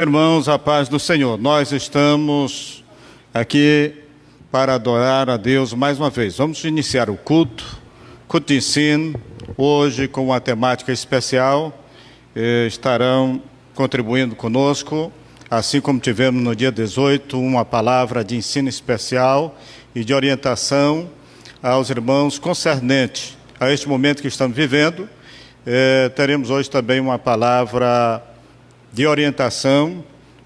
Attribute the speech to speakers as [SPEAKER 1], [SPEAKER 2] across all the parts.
[SPEAKER 1] Irmãos, a paz do Senhor. Nós estamos aqui para adorar a Deus mais uma vez. Vamos iniciar o culto de ensino, hoje com uma temática especial. Estarão contribuindo conosco, assim como tivemos no dia 18, uma palavra de ensino especial e de orientação aos irmãos concernente a este momento que estamos vivendo. Teremos hoje também uma palavra de orientação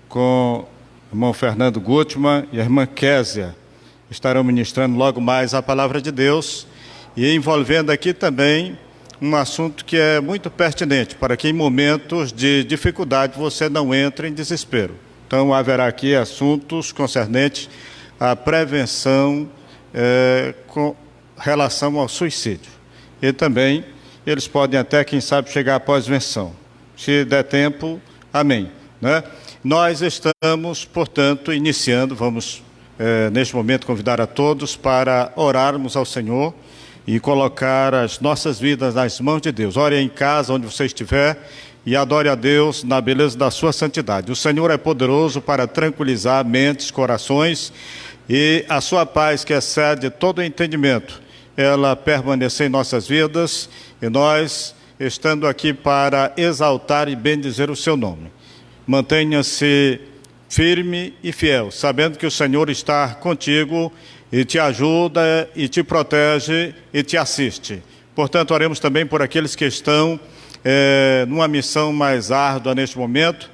[SPEAKER 1] com o irmão Fernando Gutmann e a irmã Késia. Estarão ministrando logo mais a palavra de Deus e envolvendo aqui também um assunto que é muito pertinente para que em momentos de dificuldade você não entre em desespero. Então haverá aqui assuntos concernentes à prevenção com relação ao suicídio. E também eles podem até, quem sabe, chegar à pós-venção. Se der tempo, amém. Né? Nós estamos, portanto, iniciando, vamos neste momento convidar a todos para orarmos ao Senhor e colocar as nossas vidas nas mãos de Deus. Ore em casa, onde você estiver, e adore a Deus na beleza da sua santidade. O Senhor é poderoso para tranquilizar mentes, corações, e a sua paz, que excede todo entendimento, ela permanecer em nossas vidas, e nós estando aqui para exaltar e bendizer o seu nome. Mantenha-se firme e fiel, sabendo que o Senhor está contigo e te ajuda e te protege e te assiste. Portanto, oremos também por aqueles que estão numa missão mais árdua neste momento,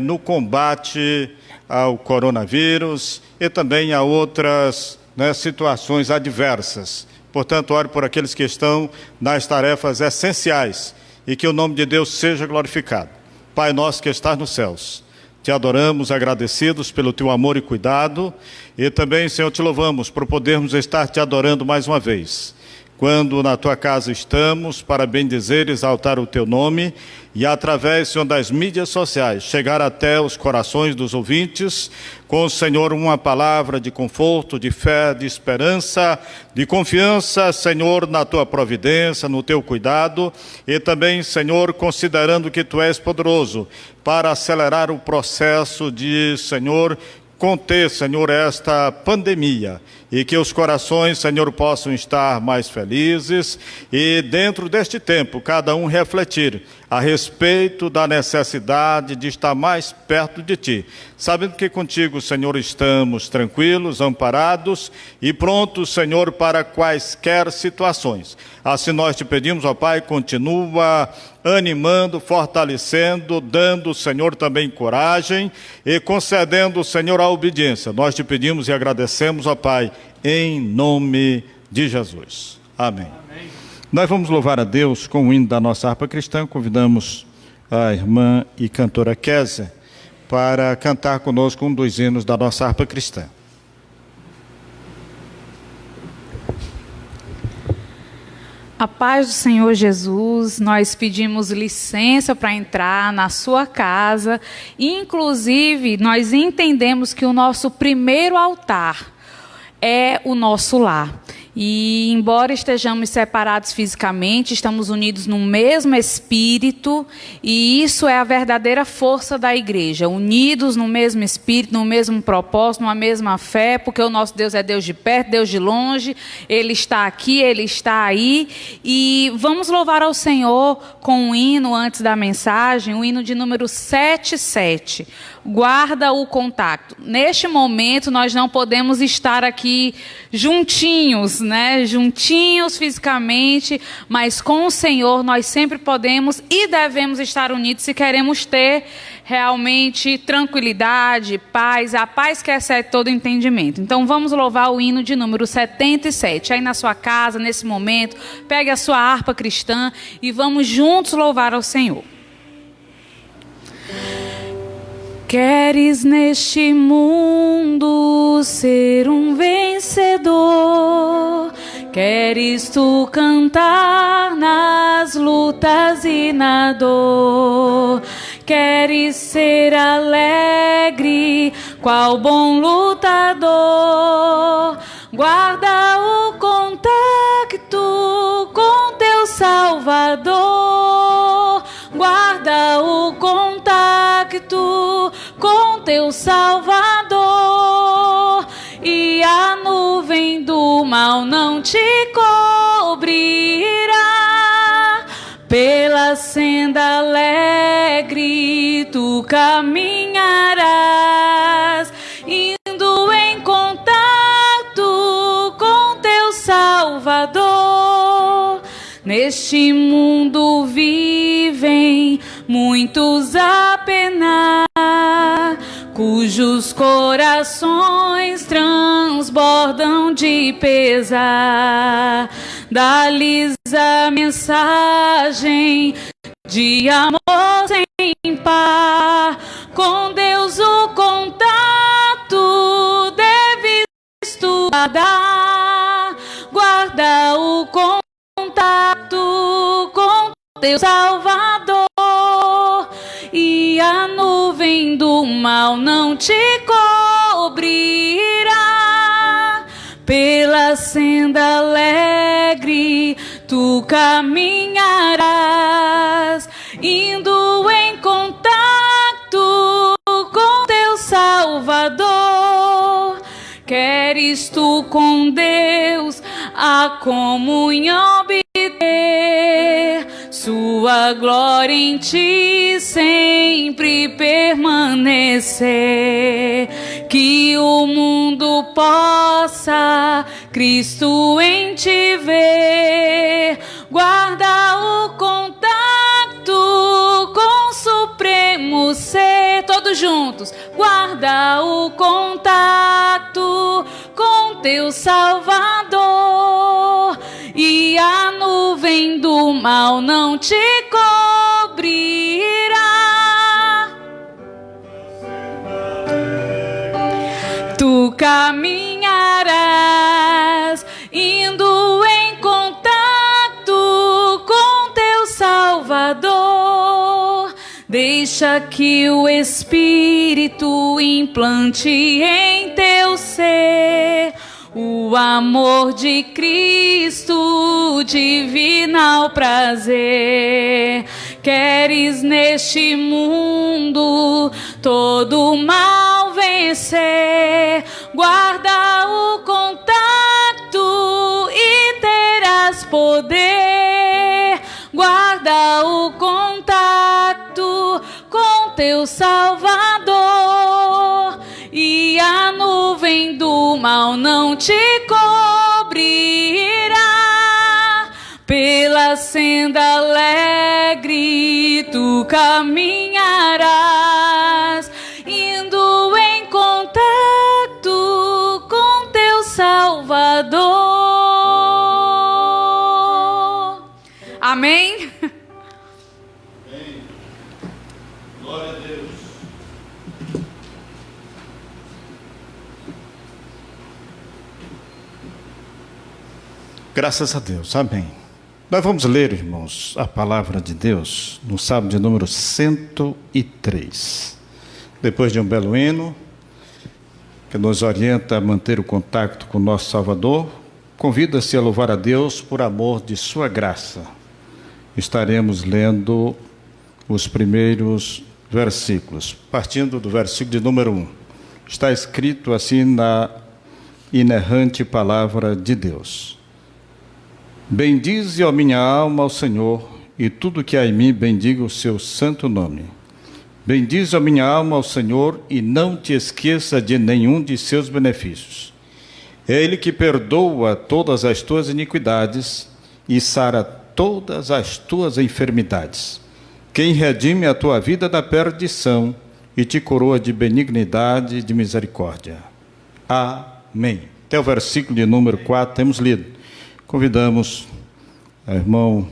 [SPEAKER 1] no combate ao coronavírus e também a outras situações adversas. Portanto, ore por aqueles que estão nas tarefas essenciais e que o nome de Deus seja glorificado. Pai nosso que estás nos céus, te adoramos, agradecidos pelo teu amor e cuidado, e também, Senhor, te louvamos por podermos estar te adorando mais uma vez. Quando na tua casa estamos para bendizer e exaltar o teu nome e através, Senhor, das mídias sociais, chegar até os corações dos ouvintes, com o Senhor uma palavra de conforto, de fé, de esperança, de confiança, Senhor, na tua providência, no teu cuidado e também, Senhor, considerando que tu és poderoso para acelerar o processo de, Senhor, conter, Senhor, esta pandemia e que os corações, Senhor, possam estar mais felizes e dentro deste tempo, cada um refletir a respeito da necessidade de estar mais perto de Ti, sabendo que contigo, Senhor, estamos tranquilos, amparados e prontos, Senhor, para quaisquer situações. Assim nós te pedimos, ó Pai, continua animando, fortalecendo, dando, Senhor, também coragem e concedendo, Senhor, a obediência. Nós te pedimos e agradecemos, ó Pai, em nome de Jesus. Amém. Amém. Nós vamos louvar a Deus com o hino da nossa harpa cristã. Convidamos a irmã e cantora Késia para cantar conosco um dos hinos da nossa harpa cristã.
[SPEAKER 2] A paz do Senhor Jesus, nós pedimos licença para entrar na sua casa, inclusive nós entendemos que o nosso primeiro altar é o nosso lar. E embora estejamos separados fisicamente, estamos unidos no mesmo espírito, e isso é a verdadeira força da igreja, unidos no mesmo espírito, no mesmo propósito, numa mesma fé, porque o nosso Deus é Deus de perto, Deus de longe, Ele está aqui, Ele está aí, e vamos louvar ao Senhor com um hino antes da mensagem, o hino de número 77. Guarda o contato. Neste momento nós não podemos estar aqui juntinhos, juntinhos fisicamente, mas com o Senhor nós sempre podemos e devemos estar unidos se queremos ter realmente tranquilidade, paz, a paz que excede todo entendimento. Então vamos louvar o hino de número 77. Aí na sua casa, nesse momento, pegue a sua harpa cristã e vamos juntos louvar ao Senhor. Queres neste mundo ser um vencedor? Queres tu cantar nas lutas e na dor? Queres ser alegre, qual bom lutador? Guarda o contacto com teu Salvador. Guarda o contacto com teu Salvador, e a nuvem do mal não te cobrirá. Pela senda alegre tu caminharás, indo em contato com teu Salvador. Neste mundo vivem muitos a penar, cujos corações transbordam de pesar. Dá-lhes a mensagem de amor sem par. Com Deus o contato deves tu guardar. Guarda o contato com teu Salvador, e a nuvem do mal não te cobrirá. Pela senda alegre tu caminharás, indo em contato com teu Salvador. Queres tu com Deus a comunhão obter, sua glória em ti sempre permanecer. Que o mundo possa Cristo em ti ver. Guarda o contato com o supremo ser. Todos juntos. Guarda o contato com teu Salvador, e a nuvem do mal não te cobrirá. Tu caminharás, indo em contato com teu Salvador. Deixa que o Espírito implante em teu ser o amor de Cristo, divinal prazer. Queres neste mundo todo o mal vencer, guarda o contato e terás poder. Guarda o contato com teu Salvador, e a nuvem do mal não te cobrirá. Pela senda alegre tu caminharás, indo em contato com teu Salvador. Amém?
[SPEAKER 1] Amém. Glória a Deus. Graças a Deus, amém. Nós vamos ler, irmãos, a palavra de Deus no Salmo de número 103. Depois de um belo hino que nos orienta a manter o contato com o nosso Salvador, convida-se a louvar a Deus por amor de sua graça. Estaremos lendo os primeiros versículos, partindo do versículo de número 1. Está escrito assim na inerrante palavra de Deus: Bendize, ó minha alma, ao Senhor, e tudo que há em mim bendiga o seu santo nome. Bendize, ó minha alma, ao Senhor, e não te esqueça de nenhum de seus benefícios. É Ele que perdoa todas as tuas iniquidades e sara todas as tuas enfermidades. Quem redime a tua vida da perdição e te coroa de benignidade e de misericórdia. Amém. Até o versículo de número 4 temos lido. Convidamos o irmão,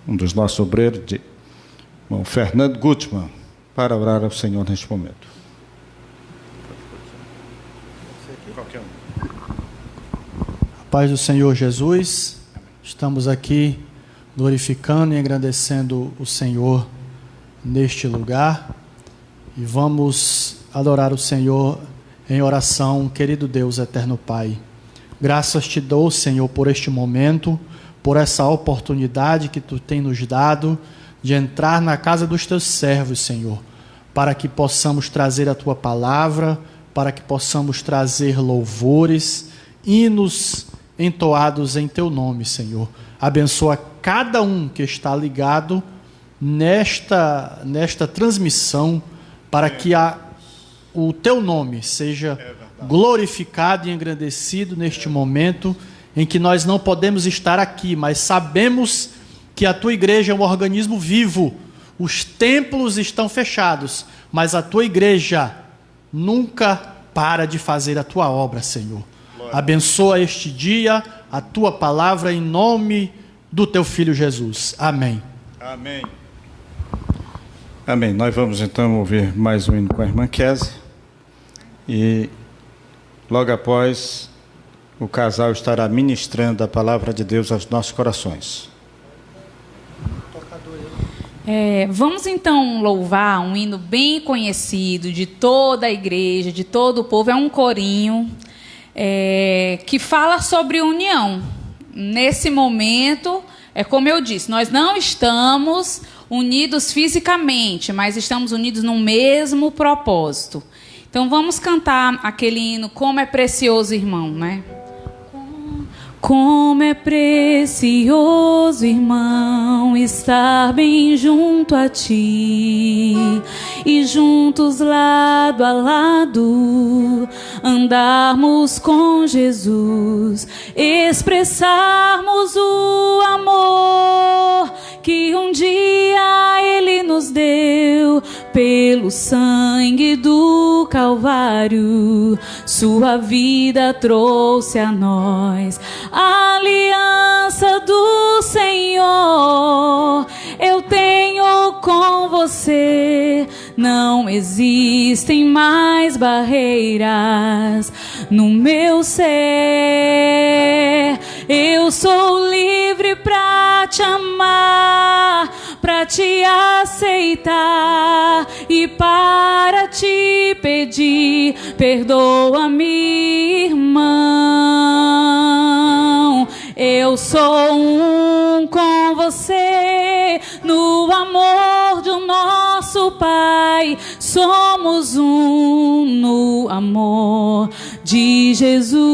[SPEAKER 1] um dos nossos obreiros, irmão Fernando Gutmann, para orar ao Senhor neste momento.
[SPEAKER 3] A paz do Senhor Jesus, estamos aqui glorificando e agradecendo o Senhor neste lugar e vamos adorar o Senhor em oração. Querido Deus, eterno Pai, graças te dou, Senhor, por este momento, por essa oportunidade que tu tem nos dado de entrar na casa dos teus servos, Senhor, para que possamos trazer a tua palavra, para que possamos trazer louvores, hinos entoados em teu nome, Senhor. Abençoa cada um que está ligado nesta transmissão, para que o teu nome seja glorificado e engrandecido neste momento em que nós não podemos estar aqui, mas sabemos que a tua igreja é um organismo vivo. Os templos estão fechados, mas a tua igreja nunca para de fazer a tua obra, Senhor. Abençoa este dia, a tua palavra, em nome do teu Filho Jesus. Amém.
[SPEAKER 1] Amém. Amém. Nós vamos então ouvir mais um hino com a irmã Kézia. E logo após, o casal estará ministrando a palavra de Deus aos nossos corações.
[SPEAKER 2] Vamos então louvar um hino bem conhecido de toda a igreja, de todo o povo. É um corinho que fala sobre união. Nesse momento, como eu disse, nós não estamos unidos fisicamente, mas estamos unidos no mesmo propósito. Então vamos cantar aquele hino, Como é Precioso, Irmão, né? Como é precioso, irmão, estar bem junto a ti e juntos lado a lado andarmos com Jesus, expressarmos o amor que um dia Ele nos deu pelo sangue do Calvário. Sua vida trouxe a nós a aliança do Senhor. Eu tenho com você, não existem mais barreiras no meu ser. Eu sou livre pra te amar, pra te aceitar e para te pedir, perdoa-me, irmão. Eu sou um com você no amor do nosso Pai. Somos um no amor de Jesus.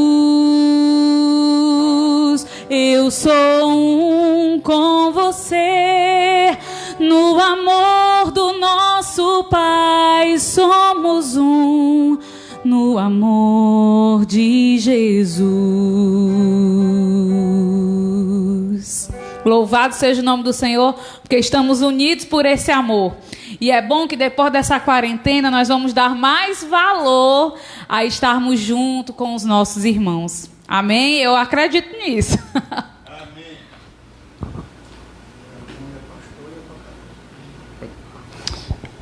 [SPEAKER 2] Eu sou um com você no amor do nosso Pai. Somos um no amor de Jesus. Louvado seja o nome do Senhor, porque estamos unidos por esse amor. E é bom que depois dessa quarentena nós vamos dar mais valor a estarmos junto com os nossos irmãos. Amém? Eu acredito nisso.
[SPEAKER 1] Amém.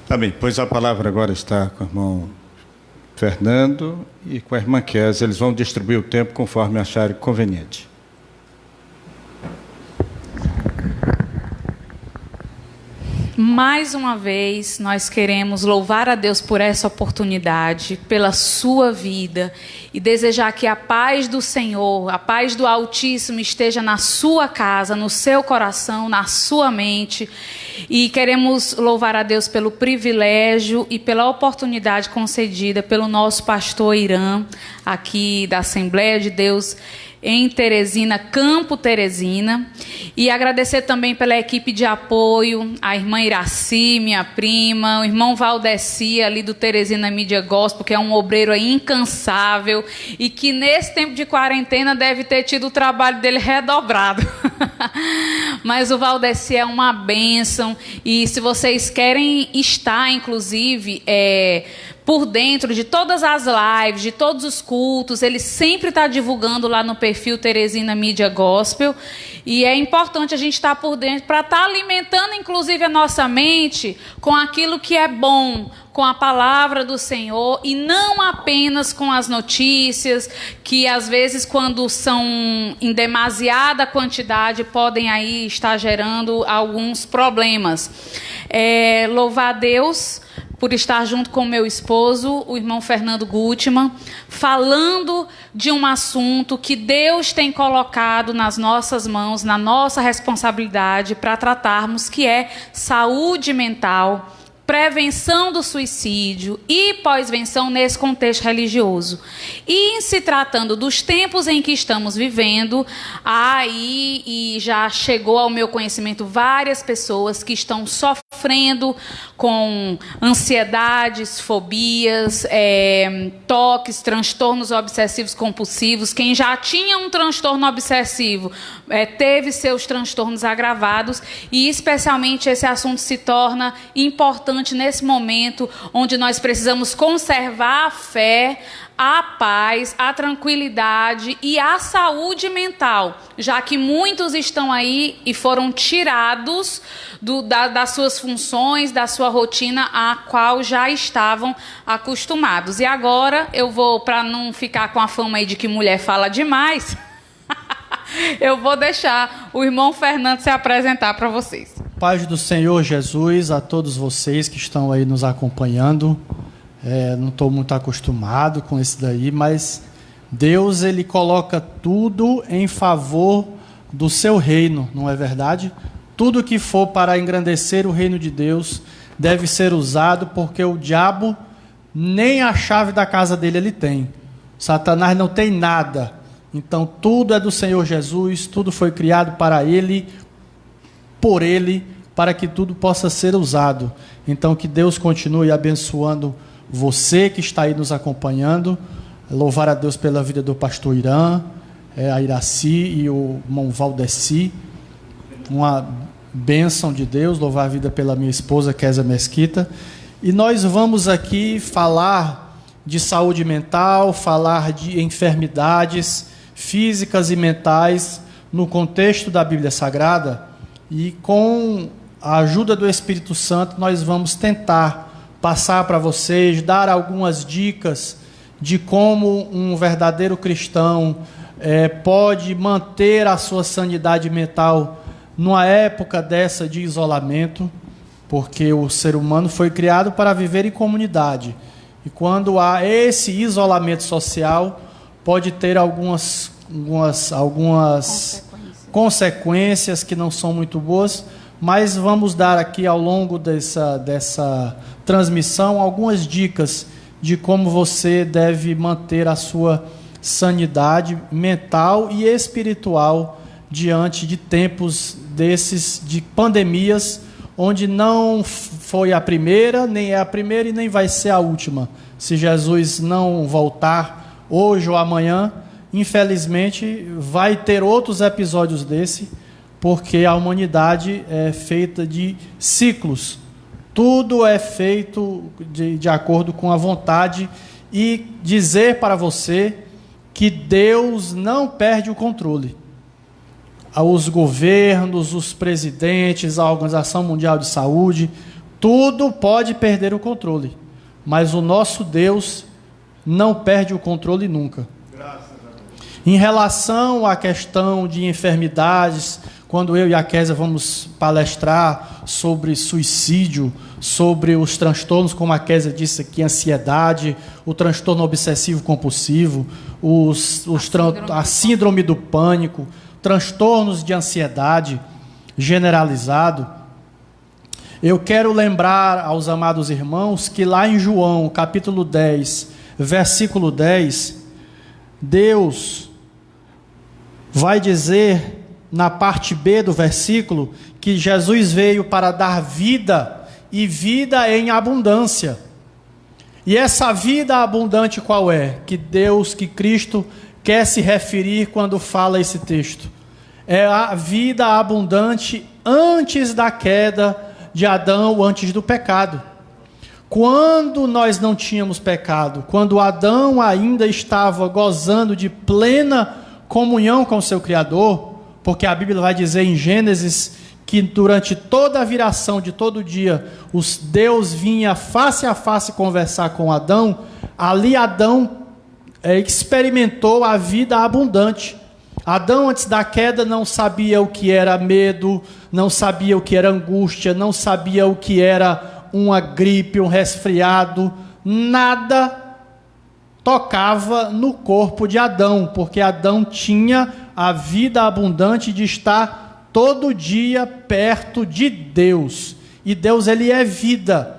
[SPEAKER 1] Amém. Pois a palavra agora está com o irmão Fernando e com a irmã Kézia. Eles vão distribuir o tempo conforme acharem conveniente.
[SPEAKER 2] Mais uma vez, nós queremos louvar a Deus por essa oportunidade, pela sua vida, e desejar que a paz do Senhor, a paz do Altíssimo esteja na sua casa, no seu coração, na sua mente. E queremos louvar a Deus pelo privilégio e pela oportunidade concedida pelo nosso pastor Irã, aqui da Assembleia de Deus em Teresina, Campo Teresina, e agradecer também pela equipe de apoio, a irmã Iraci, minha prima, o irmão Valdeci, ali do Teresina Mídia Gospel, que é um obreiro aí incansável, e que nesse tempo de quarentena deve ter tido o trabalho dele redobrado. Mas o Valdeci é uma bênção, e se vocês querem estar, inclusive, por dentro de todas as lives, de todos os cultos, ele sempre está divulgando lá no perfil Teresina Mídia Gospel, e é importante a gente estar por dentro para estar alimentando, inclusive, a nossa mente com aquilo que é bom, com a palavra do Senhor, e não apenas com as notícias, que às vezes, quando são em demasiada quantidade, podem aí estar gerando alguns problemas. Louvar a Deus por estar junto com o meu esposo, o irmão Fernando Gutmann, falando de um assunto que Deus tem colocado nas nossas mãos, na nossa responsabilidade para tratarmos, que é saúde mental, prevenção do suicídio e pós-venção nesse contexto religioso. E em se tratando dos tempos em que estamos vivendo, e já chegou ao meu conhecimento várias pessoas que estão sofrendo com ansiedades, fobias, toques, transtornos obsessivos compulsivos. Quem já tinha um transtorno obsessivo teve seus transtornos agravados, e especialmente esse assunto se torna importante nesse momento onde nós precisamos conservar a fé, a paz, a tranquilidade e a saúde mental, já que muitos estão aí e foram tirados das suas funções, da sua rotina a qual já estavam acostumados. E agora eu vou, para não ficar com a fama aí de que mulher fala demais, eu vou deixar o irmão Fernando se apresentar para vocês.
[SPEAKER 3] Paz do Senhor Jesus a todos vocês que estão aí nos acompanhando. Não estou muito acostumado com isso daí, mas Deus, Ele coloca tudo em favor do seu reino, não é verdade? Tudo que for para engrandecer o reino de Deus deve ser usado, porque o diabo nem a chave da casa dele ele tem. Satanás não tem nada. Então tudo é do Senhor Jesus, tudo foi criado para Ele, por Ele, para que tudo possa ser usado. Então que Deus continue abençoando você que está aí nos acompanhando. Louvar a Deus pela vida do pastor Irã, a Iraci e o irmão Valdeci. Uma bênção de Deus. Louvar a vida pela minha esposa, Kézia Mesquita. E nós vamos aqui falar de saúde mental, falar de enfermidades físicas e mentais no contexto da Bíblia Sagrada. E com a ajuda do Espírito Santo nós vamos tentar passar para vocês, dar algumas dicas de como um verdadeiro cristão pode manter a sua sanidade mental numa época dessa de isolamento, porque o ser humano foi criado para viver em comunidade. E quando há esse isolamento social, pode ter algumas consequências que não são muito boas, mas vamos dar aqui ao longo dessa transmissão algumas dicas de como você deve manter a sua sanidade mental e espiritual diante de tempos desses de pandemias, onde não foi a primeira, nem é a primeira e nem vai ser a última. Se Jesus não voltar hoje ou amanhã, infelizmente vai ter outros episódios desse, porque a humanidade é feita de ciclos. Tudo é feito de acordo com a vontade, e dizer para você que Deus não perde o controle. Os governos, os presidentes, a Organização Mundial de Saúde, tudo pode perder o controle, mas o nosso Deus não perde o controle nunca. Em relação à questão de enfermidades, quando eu e a Kézia vamos palestrar sobre suicídio, sobre os transtornos, como a Kézia disse aqui, ansiedade, o transtorno obsessivo compulsivo, a síndrome do pânico, transtornos de ansiedade generalizado, eu quero lembrar aos amados irmãos que lá em João, capítulo 10, versículo 10, Deus vai dizer na parte B do versículo que Jesus veio para dar vida, e vida em abundância. E essa vida abundante qual é? Que Deus, que Cristo quer se referir quando fala esse texto. É a vida abundante antes da queda de Adão, antes do pecado. Quando nós não tínhamos pecado, quando Adão ainda estava gozando de plena comunhão com o seu Criador, porque a Bíblia vai dizer em Gênesis que durante toda a viração de todo dia, Deus vinha face a face conversar com Adão. Ali Adão experimentou a vida abundante. Adão, antes da queda, não sabia o que era medo, não sabia o que era angústia, não sabia o que era uma gripe, um resfriado, nada tocava no corpo de Adão, porque Adão tinha a vida abundante de estar todo dia perto de Deus. E Deus, Ele é vida.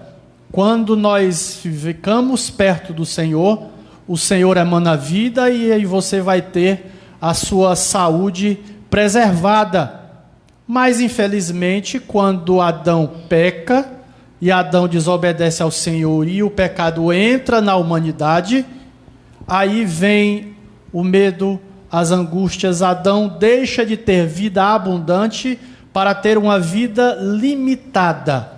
[SPEAKER 3] Quando nós ficamos perto do Senhor, o Senhor emana vida e aí você vai ter a sua saúde preservada. Mas, infelizmente, quando Adão peca e Adão desobedece ao Senhor e o pecado entra na humanidade, aí vem o medo, as angústias. Adão deixa de ter vida abundante para ter uma vida limitada.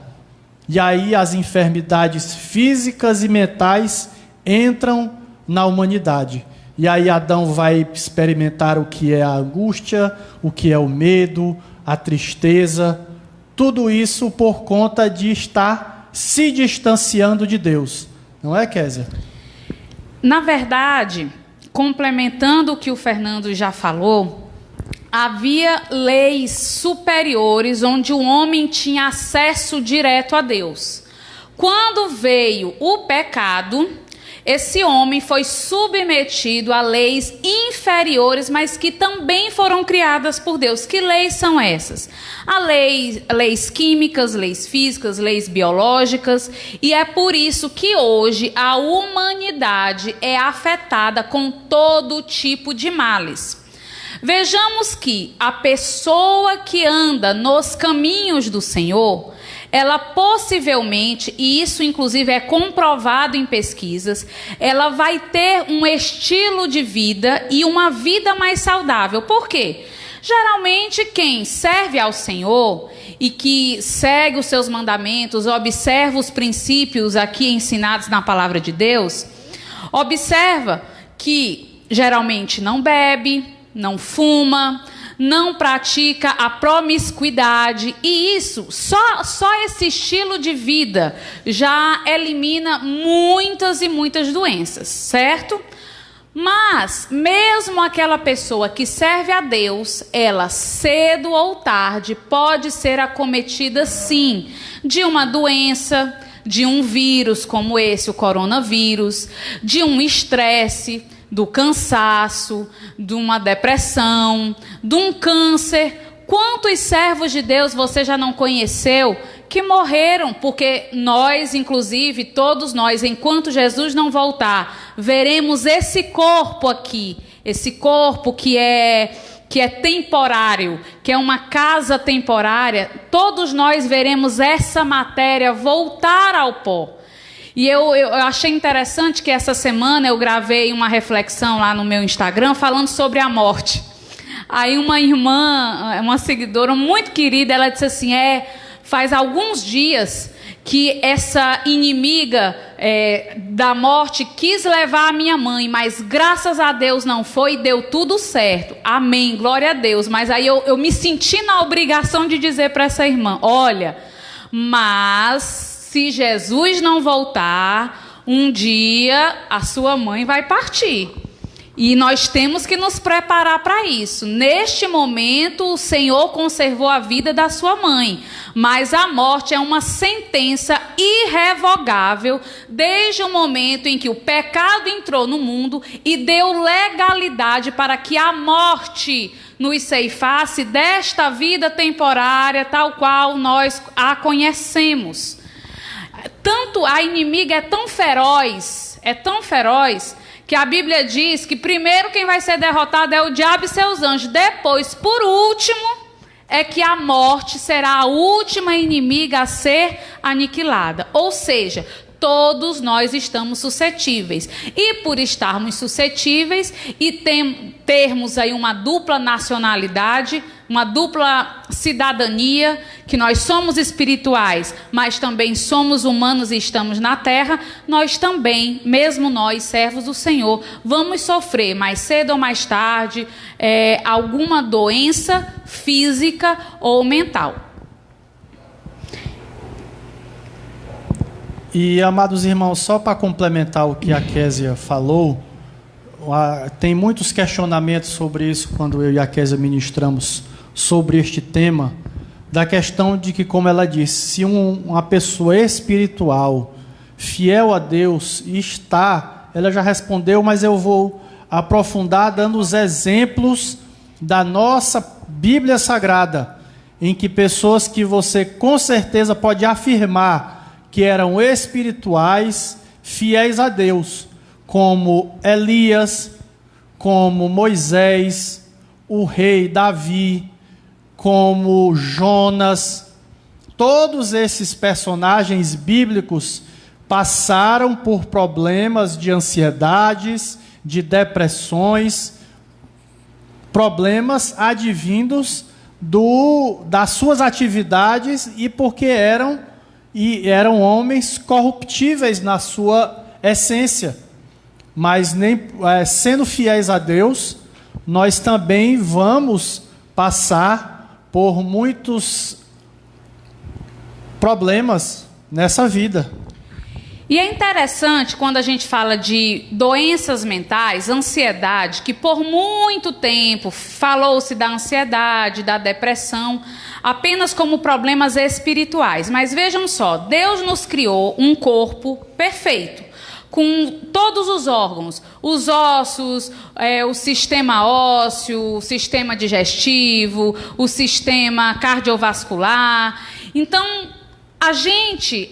[SPEAKER 3] E aí as enfermidades físicas e mentais entram na humanidade. E aí Adão vai experimentar o que é a angústia, o que é o medo, a tristeza. Tudo isso por conta de estar se distanciando de Deus. Não é, Kézia?
[SPEAKER 2] Na verdade, complementando o que o Fernando já falou, havia leis superiores onde o homem tinha acesso direto a Deus. Quando veio o pecado, esse homem foi submetido a leis inferiores, mas que também foram criadas por Deus. Que leis são essas? Leis químicas, leis físicas, leis biológicas. E é por isso que hoje a humanidade é afetada com todo tipo de males. Vejamos que a pessoa que anda nos caminhos do Senhor, ela possivelmente, e isso inclusive é comprovado em pesquisas, ela vai ter um estilo de vida e uma vida mais saudável. Por quê? Geralmente quem serve ao Senhor e que segue os seus mandamentos, observa os princípios aqui ensinados na palavra de Deus, observa que geralmente não bebe, não fuma, não pratica a promiscuidade, e isso, só esse estilo de vida já elimina muitas e muitas doenças, certo? Mas, mesmo aquela pessoa que serve a Deus, ela cedo ou tarde pode ser acometida sim de uma doença, de um vírus como esse, o coronavírus, de um estresse, do cansaço, de uma depressão, de um câncer. Quantos servos de Deus você já não conheceu que morreram? Porque nós, inclusive, todos nós, enquanto Jesus não voltar, veremos esse corpo aqui, esse corpo que é temporário, que é uma casa temporária. Todos nós veremos essa matéria voltar ao pó. E eu achei interessante que essa semana eu gravei uma reflexão lá no meu Instagram falando sobre a morte. Aí uma irmã, uma seguidora muito querida, ela disse assim, faz alguns dias que essa inimiga da morte quis levar a minha mãe, mas graças a Deus não foi, deu tudo certo. Amém, glória a Deus. Mas aí eu me senti na obrigação de dizer para essa irmã, olha, mas se Jesus não voltar, um dia a sua mãe vai partir. E nós temos que nos preparar para isso. Neste momento, o Senhor conservou a vida da sua mãe, mas a morte é uma sentença irrevogável desde o momento em que o pecado entrou no mundo e deu legalidade para que a morte nos ceifasse desta vida temporária, tal qual nós a conhecemos. Tanto a inimiga é tão feroz, que a Bíblia diz que primeiro quem vai ser derrotado é o diabo e seus anjos. Depois, por último, é que a morte será a última inimiga a ser aniquilada. Ou seja, todos nós estamos suscetíveis. E por estarmos suscetíveis e termos aí uma dupla nacionalidade, uma dupla cidadania, que nós somos espirituais, mas também somos humanos e estamos na terra, nós também, mesmo nós, servos do Senhor, vamos sofrer mais cedo ou mais tarde alguma doença física ou mental.
[SPEAKER 3] E, amados irmãos, só para complementar o que a Kézia falou, tem muitos questionamentos sobre isso quando eu e a Kézia ministramos sobre este tema, da questão de que, como ela disse, se uma pessoa espiritual, fiel a Deus, ela já respondeu, mas eu vou aprofundar dando os exemplos da nossa Bíblia Sagrada, em que pessoas que você com certeza pode afirmar que eram espirituais, fiéis a Deus, como Elias, como Moisés, o rei Davi, como Jonas. Todos esses personagens bíblicos passaram por problemas de ansiedades, de depressões, problemas advindos das suas atividades e porque eram homens corruptíveis na sua essência. Mas sendo fiéis a Deus, nós também vamos passar por muitos problemas nessa vida.
[SPEAKER 2] E é interessante quando a gente fala de doenças mentais, ansiedade, que por muito tempo falou-se da ansiedade, da depressão, apenas como problemas espirituais. Mas vejam só, Deus nos criou um corpo perfeito, com todos os órgãos, os ossos, o sistema ósseo, o sistema digestivo, o sistema cardiovascular. Então, a gente,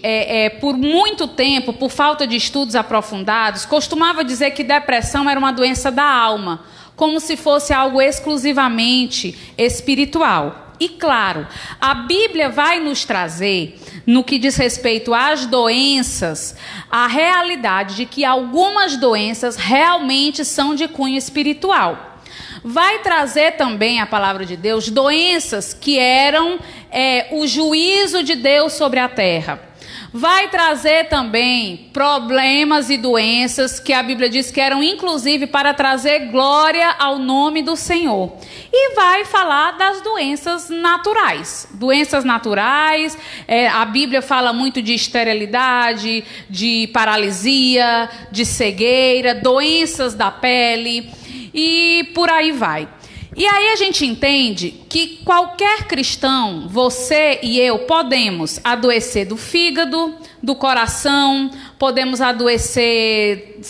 [SPEAKER 2] por muito tempo, por falta de estudos aprofundados, costumava dizer que depressão era uma doença da alma, como se fosse algo exclusivamente espiritual. E claro, a Bíblia vai nos trazer, no que diz respeito às doenças, a realidade de que algumas doenças realmente são de cunho espiritual. Vai trazer também a palavra de Deus doenças que eram o juízo de Deus sobre a terra. Vai trazer também problemas e doenças que a Bíblia diz que eram inclusive para trazer glória ao nome do Senhor. E vai falar das doenças naturais. Doenças naturais, a Bíblia fala muito de esterilidade, de paralisia, de cegueira, doenças da pele e por aí vai. E aí a gente entende que qualquer cristão, você e eu, podemos adoecer do fígado, do coração, podemos adoecer,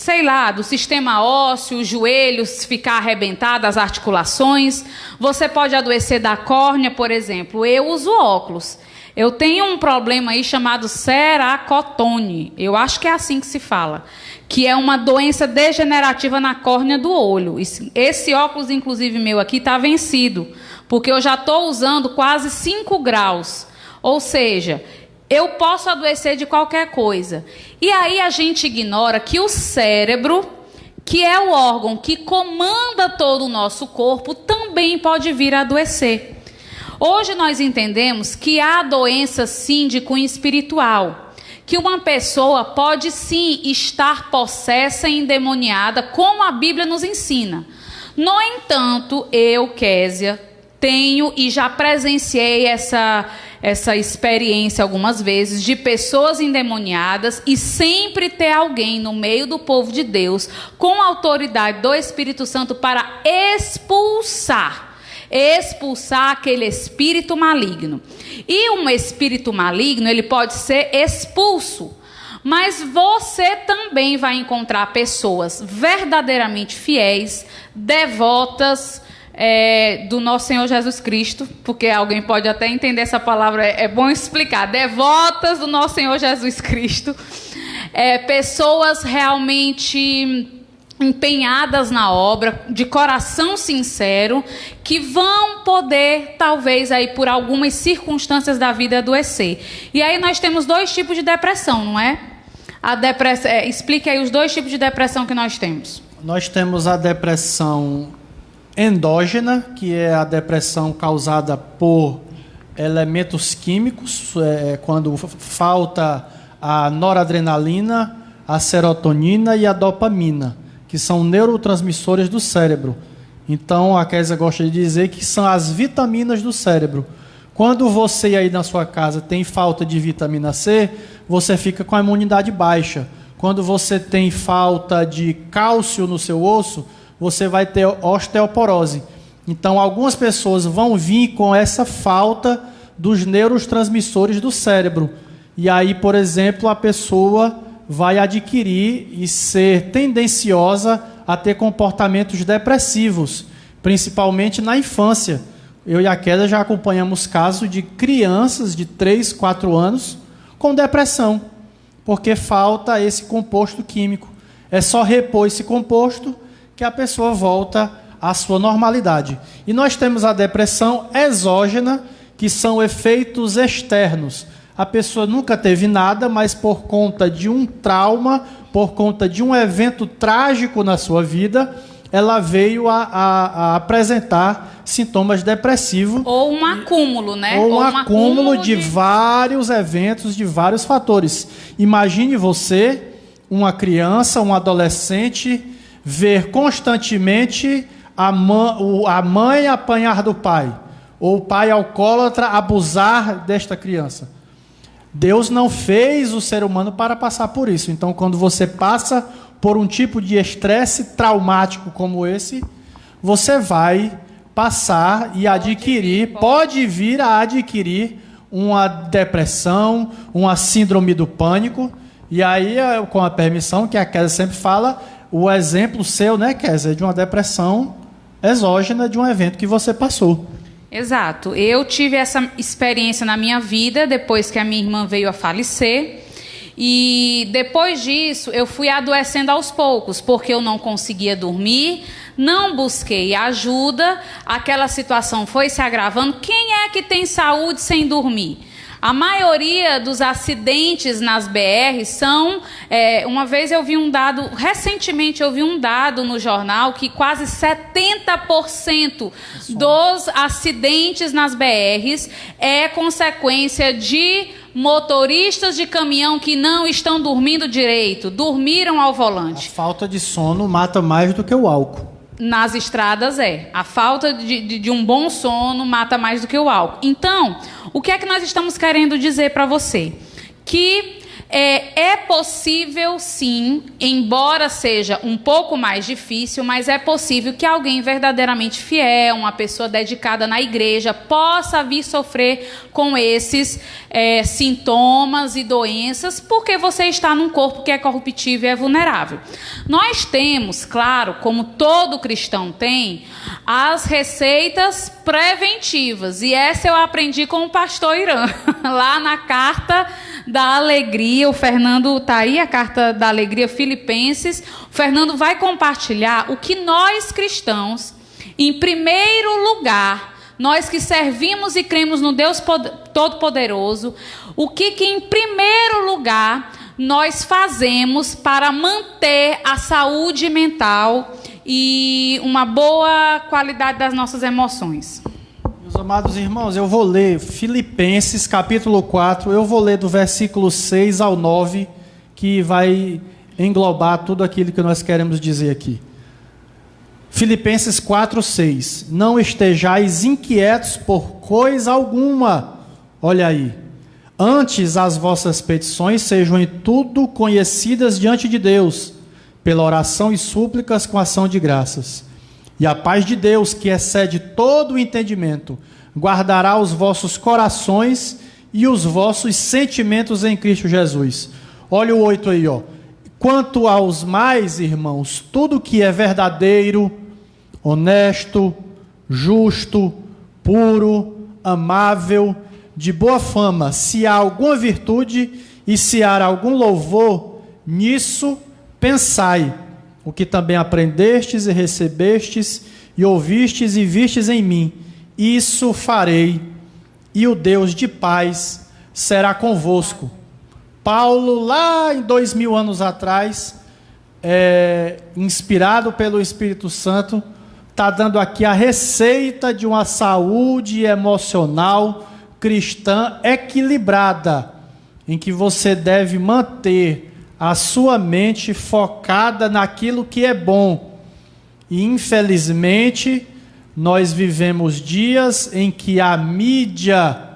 [SPEAKER 2] do sistema ósseo, os joelhos ficar arrebentados, as articulações. Você pode adoecer da córnea, por exemplo. Eu uso óculos. Eu tenho um problema aí chamado ceratocone. Eu acho que é assim que se fala. Que é uma doença degenerativa na córnea do olho. Esse óculos, inclusive, meu aqui, está vencido, porque eu já estou usando quase 5 graus. Ou seja, eu posso adoecer de qualquer coisa. E aí a gente ignora que o cérebro, que é o órgão que comanda todo o nosso corpo, também pode vir a adoecer. Hoje nós entendemos que há doença, sim, de cunho espiritual. Que uma pessoa pode sim estar possessa e endemoniada, como a Bíblia nos ensina. No entanto, eu, Késia, tenho e já presenciei essa experiência algumas vezes de pessoas endemoniadas e sempre ter alguém no meio do povo de Deus com a autoridade do Espírito Santo para expulsar aquele espírito maligno. E um espírito maligno, ele pode ser expulso, mas você também vai encontrar pessoas verdadeiramente fiéis, devotas do nosso Senhor Jesus Cristo, porque alguém pode até entender essa palavra, é bom explicar, devotas do nosso Senhor Jesus Cristo, pessoas realmente empenhadas na obra, de coração sincero, que vão poder, talvez, aí por algumas circunstâncias da vida, adoecer. E aí nós temos 2 tipos de depressão, não é? Explique aí os 2 tipos de depressão que nós temos.
[SPEAKER 3] Nós temos a depressão endógena, que é a depressão causada por elementos químicos, quando falta a noradrenalina, a serotonina e a dopamina, que são neurotransmissores do cérebro. Então, a Késia gosta de dizer que são as vitaminas do cérebro. Quando você aí na sua casa tem falta de vitamina C, você fica com a imunidade baixa. Quando você tem falta de cálcio no seu osso, você vai ter osteoporose. Então, algumas pessoas vão vir com essa falta dos neurotransmissores do cérebro. E aí, por exemplo, a pessoa vai adquirir e ser tendenciosa a ter comportamentos depressivos, principalmente na infância. Eu e a Késia já acompanhamos casos de crianças de 3, 4 anos com depressão. porque falta esse composto químico. É só repor esse composto que a pessoa volta à sua normalidade. E nós temos a depressão exógena, que são efeitos externos. A pessoa nunca teve nada, mas por conta de um trauma, por conta de um evento trágico na sua vida, ela veio a apresentar sintomas depressivos.
[SPEAKER 2] Ou um acúmulo, né?
[SPEAKER 3] Ou um acúmulo de vários eventos, de vários fatores. Imagine você, uma criança, um adolescente, ver constantemente a mãe apanhar do pai, ou o pai alcoólatra abusar desta criança. Deus não fez o ser humano para passar por isso. Então, quando você passa por um tipo de estresse traumático como esse, você vai passar e adquirir, pode vir a adquirir uma depressão, uma síndrome do pânico. E aí, com a permissão que a Kézia sempre fala, o exemplo seu, né, Kézia, de uma depressão exógena de um evento que você passou.
[SPEAKER 2] Exato. Eu tive essa experiência na minha vida depois que a minha irmã veio a falecer. E depois disso, eu fui adoecendo aos poucos, porque eu não conseguia dormir, não busquei ajuda, aquela situação foi se agravando. Quem é que tem saúde sem dormir? A maioria dos acidentes nas BR são... uma vez eu vi um dado, recentemente eu vi um dado no jornal que quase 70% dos acidentes nas BRs é consequência de motoristas de caminhão que não estão dormindo direito, dormiram ao volante.
[SPEAKER 3] A falta de sono mata mais do que o álcool.
[SPEAKER 2] Nas estradas a falta de um bom sono mata mais do que o álcool. Então, o que é que nós estamos querendo dizer para você? Que é possível sim, embora seja um pouco mais difícil, mas é possível que alguém verdadeiramente fiel, uma pessoa dedicada na igreja, possa vir sofrer com esses sintomas e doenças, porque você está num corpo que é corruptível e é vulnerável. Nós temos, claro, como todo cristão tem, as receitas preventivas, e essa eu aprendi com o pastor Irã, lá na Carta da Alegria. O Fernando está aí, a Carta da Alegria, Filipenses. O Fernando vai compartilhar o que nós cristãos, em primeiro lugar, nós que servimos e cremos no Deus Todo-Poderoso, o que em primeiro lugar nós fazemos para manter a saúde mental e uma boa qualidade das nossas emoções.
[SPEAKER 3] Meus amados irmãos, eu vou ler Filipenses capítulo 4, eu vou ler do versículo 6 ao 9, que vai englobar tudo aquilo que nós queremos dizer aqui. Filipenses 4, 6. Não estejais inquietos por coisa alguma. Olha aí. Antes as vossas petições sejam em tudo conhecidas diante de Deus, pela oração e súplicas com ação de graças. E a paz de Deus, que excede todo o entendimento, guardará os vossos corações e os vossos sentimentos em Cristo Jesus. Olha o 8 aí, ó. Quanto aos mais, irmãos, tudo que é verdadeiro, honesto, justo, puro, amável, de boa fama, se há alguma virtude e se há algum louvor, nisso pensai. O que também aprendestes e recebestes e ouvistes e vistes em mim, isso farei, e o Deus de paz será convosco. Paulo, lá em 2000 anos atrás, inspirado pelo Espírito Santo, está dando aqui a receita de uma saúde emocional cristã equilibrada, em que você deve manter a sua mente focada naquilo que é bom. E infelizmente nós vivemos dias em que a mídia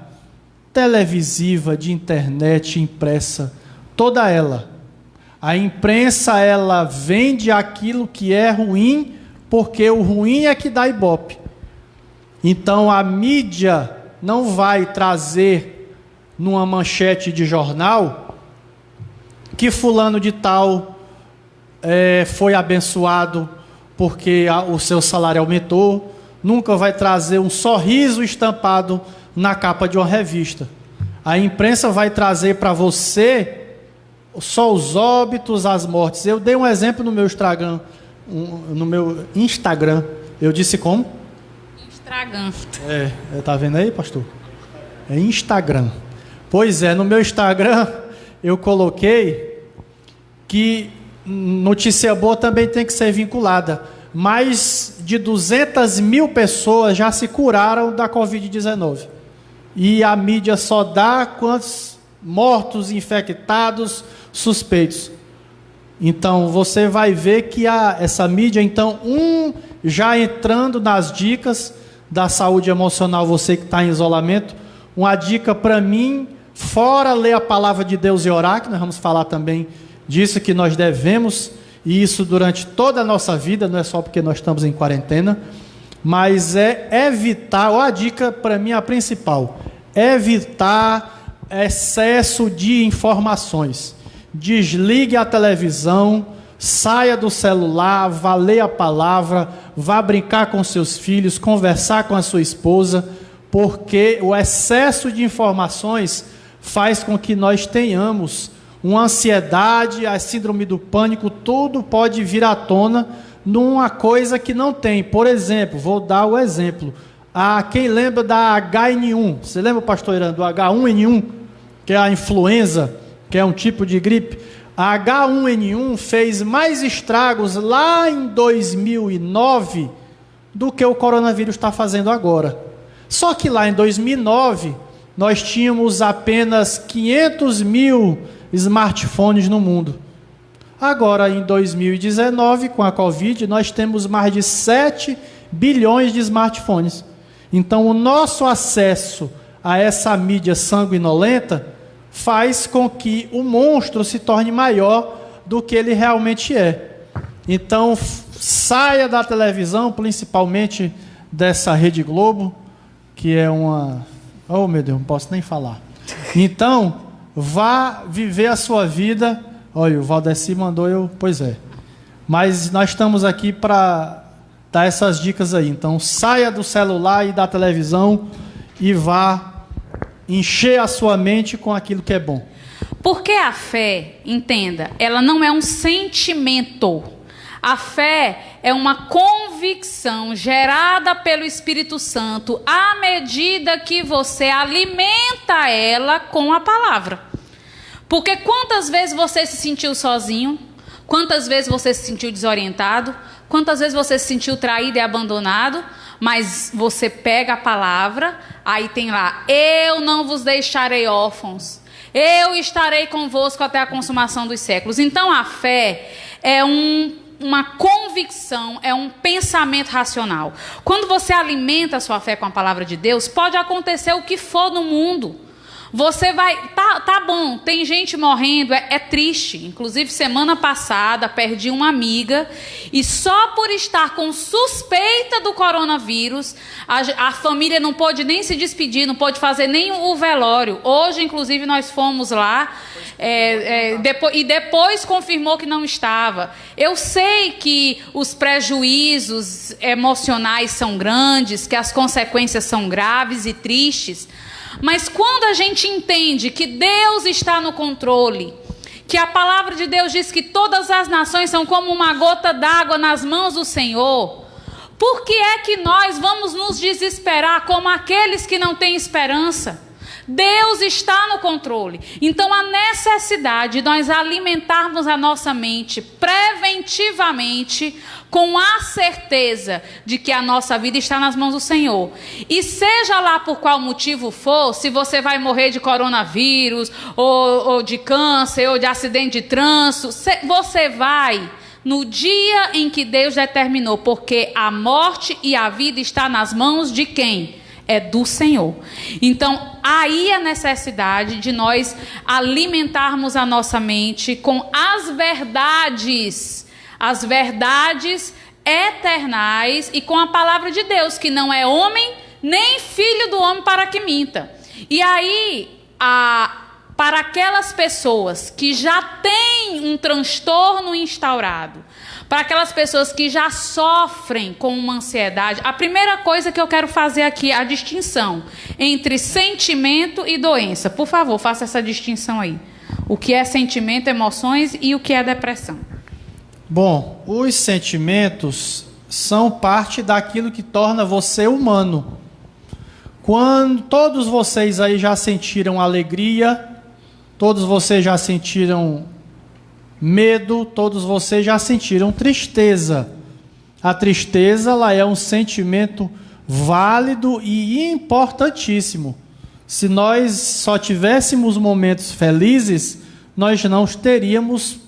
[SPEAKER 3] televisiva, de internet, impressa, toda ela, a imprensa, ela vende aquilo que é ruim, porque o ruim é que dá ibope. Então a mídia não vai trazer numa manchete de jornal que fulano de tal foi abençoado porque o seu salário aumentou. Nunca vai trazer um sorriso estampado na capa de uma revista. A imprensa vai trazer para você só os óbitos, as mortes. Eu dei um exemplo no meu Instagram. Eu disse como?
[SPEAKER 2] Instagram.
[SPEAKER 3] Tá vendo aí, pastor? É Instagram. Pois é, no meu Instagram eu coloquei que notícia boa também tem que ser vinculada. Mais de 200 mil pessoas já se curaram da Covid-19. E a mídia só dá quantos mortos, infectados, suspeitos. Então, você vai ver que essa mídia, então, já entrando nas dicas da saúde emocional, você que está em isolamento, uma dica para mim, fora ler a palavra de Deus e orar, que nós vamos falar também disso, que nós devemos, e isso durante toda a nossa vida, não é só porque nós estamos em quarentena, mas é evitar, a dica para mim, a principal, evitar excesso de informações. Desligue a televisão, saia do celular, vá ler a palavra, vá brincar com seus filhos, conversar com a sua esposa, porque o excesso de informações faz com que nós tenhamos uma ansiedade, a síndrome do pânico, tudo pode vir à tona numa coisa que não tem. Por exemplo, vou dar o exemplo. Quem lembra da H1N1? Você lembra, pastor Irã, do H1N1, que é a influenza, que é um tipo de gripe? A H1N1 fez mais estragos lá em 2009 do que o coronavírus está fazendo agora. Só que lá em 2009, nós tínhamos apenas 500 mil smartphones no mundo. Agora, em 2019, com a Covid, nós temos mais de 7 bilhões de smartphones. Então, o nosso acesso a essa mídia sanguinolenta faz com que o monstro se torne maior do que ele realmente é. Então, saia da televisão, principalmente dessa Rede Globo, que é uma... Oh, meu Deus, não posso nem falar. Então, vá viver a sua vida. Olha, o Valdeci mandou eu... Pois é. Mas nós estamos aqui para dar essas dicas aí. Então, saia do celular e da televisão e vá encher a sua mente com aquilo que é bom.
[SPEAKER 2] Porque a fé, entenda, ela não é um sentimento. A fé é uma convicção gerada pelo Espírito Santo à medida que você alimenta ela com a palavra. Porque quantas vezes você se sentiu sozinho? Quantas vezes você se sentiu desorientado? Quantas vezes você se sentiu traído e abandonado? Mas você pega a palavra, aí tem lá: eu não vos deixarei órfãos, eu estarei convosco até a consumação dos séculos. Então a fé é uma convicção, é um pensamento racional. Quando você alimenta a sua fé com a palavra de Deus, pode acontecer o que for no mundo. Você vai... Tá bom, tem gente morrendo, é triste. Inclusive, semana passada, perdi uma amiga e só por estar com suspeita do coronavírus, a família não pôde nem se despedir, não pôde fazer nem o velório. Hoje, inclusive, nós fomos lá depois confirmou que não estava. Eu sei que os prejuízos emocionais são grandes, que as consequências são graves e tristes, mas quando a gente entende que Deus está no controle, que a palavra de Deus diz que todas as nações são como uma gota d'água nas mãos do Senhor, por que é que nós vamos nos desesperar como aqueles que não têm esperança? Deus está no controle. Então a necessidade de nós alimentarmos a nossa mente preventivamente com a certeza de que a nossa vida está nas mãos do Senhor. E seja lá por qual motivo for, se você vai morrer de coronavírus, ou de câncer, ou de acidente de trânsito, você vai no dia em que Deus determinou, porque a morte e a vida está nas mãos de quem? É do Senhor. Então, aí a necessidade de nós alimentarmos a nossa mente com as verdades eternais e com a palavra de Deus, que não é homem nem filho do homem para que minta. E aí, para aquelas pessoas que já têm um transtorno instaurado, para aquelas pessoas que já sofrem com uma ansiedade, a primeira coisa que eu quero fazer aqui é a distinção entre sentimento e doença. Por favor, faça essa distinção aí. O que é sentimento, emoções e o que é depressão?
[SPEAKER 3] Bom, os sentimentos são parte daquilo que torna você humano. Quando todos vocês aí já sentiram alegria, todos vocês já sentiram medo, todos vocês já sentiram tristeza. A tristeza, ela é um sentimento válido e importantíssimo. Se nós só tivéssemos momentos felizes, nós não teríamos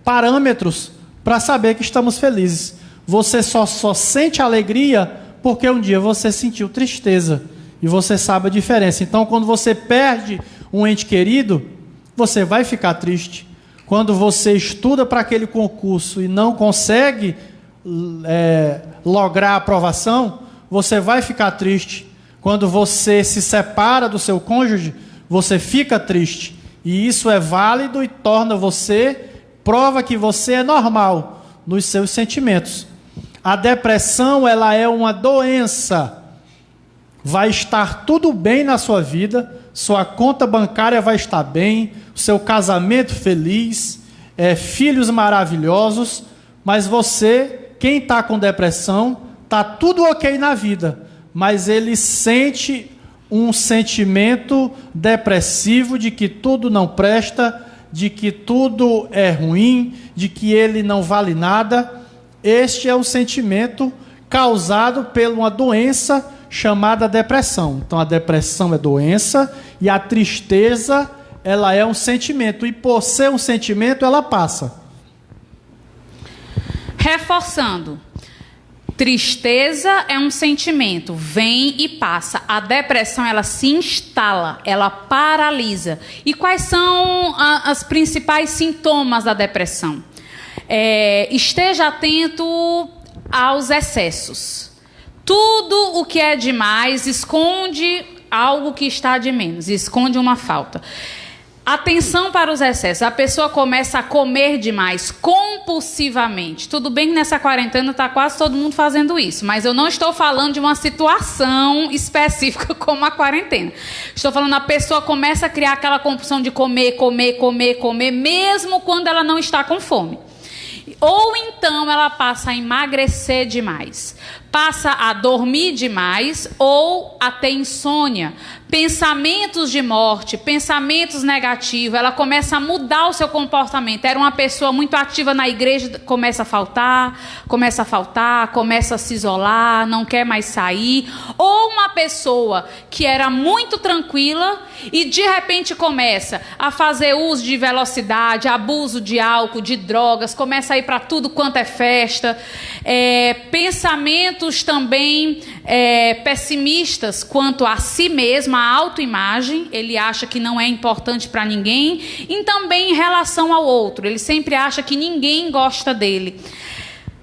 [SPEAKER 3] parâmetros para saber que estamos felizes. Você só sente alegria porque um dia você sentiu tristeza e você sabe a diferença. Então, quando você perde um ente querido, você vai ficar triste. Quando você estuda para aquele concurso e não consegue lograr a aprovação, você vai ficar triste. Quando você se separa do seu cônjuge, você fica triste. E isso é válido e prova que você é normal nos seus sentimentos. A depressão, ela é uma doença. Vai estar tudo bem na sua vida, sua conta bancária vai estar bem, o seu casamento feliz, filhos maravilhosos, mas você, quem está com depressão, está tudo ok na vida, mas ele sente um sentimento depressivo de que tudo não presta, de que tudo é ruim, de que ele não vale nada. Este é o sentimento causado por uma doença chamada depressão. Então, a depressão é doença e a tristeza, ela é um sentimento. E por ser um sentimento, ela passa.
[SPEAKER 2] Reforçando. Tristeza é um sentimento, vem e passa. A depressão, ela se instala, ela paralisa. E quais são os principais sintomas da depressão? Esteja atento aos excessos. Tudo o que é demais esconde algo que está de menos, esconde uma falta. Atenção para os excessos. A pessoa começa a comer demais, compulsivamente. Tudo bem que nessa quarentena está quase todo mundo fazendo isso, mas eu não estou falando de uma situação específica como a quarentena. Estou falando a pessoa começa a criar aquela compulsão de comer, mesmo quando ela não está com fome. Ou então ela passa a emagrecer demais, passa a dormir demais ou a ter insônia, pensamentos de morte, pensamentos negativos, ela começa a mudar o seu comportamento. Era uma pessoa muito ativa na igreja, começa a faltar, começa a se isolar, não quer mais sair. Ou uma pessoa que era muito tranquila e de repente começa a fazer uso de velocidade, abuso de álcool, de drogas, começa a ir para tudo quanto é festa, pensamentos também pessimistas quanto a si mesmo, a autoimagem, ele acha que não é importante para ninguém, e também em relação ao outro, ele sempre acha que ninguém gosta dele.